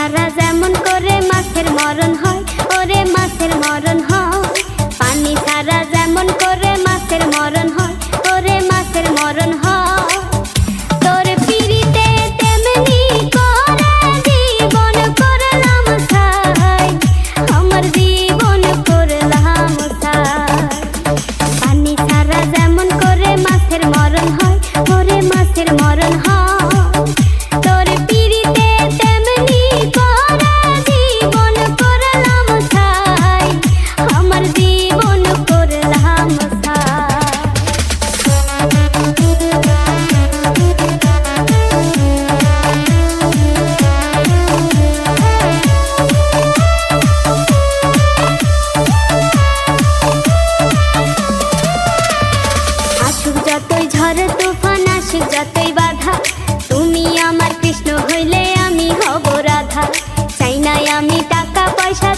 ছাড়া যেমন করে মাছের মরণ হয়, ওরে মাছের মরণ হয়। পানি ছাড়া যেমন করে মাছের মরণ হয়, ওরে মাছের মরণ হয়। তোর পিরিতে তেমনি করে জীবন করলাম ছাই, আমার জীবন করলাম ছাই। পানি ছাড়া যেমন করে মাছের মরণ হয়, ওরে মাছের মরণ হয়। তোর পিরিতে তেমনি করে জীবন করলাম ছাই, আমার জীবন করলাম ছাই। আসুক যতই ঝড় তুফান, আসুক যতই বাধা, তুমি আমার কৃষ্ণ হইলে আমি হব রাধা। চাই নাই আমি টাকা পয়সা।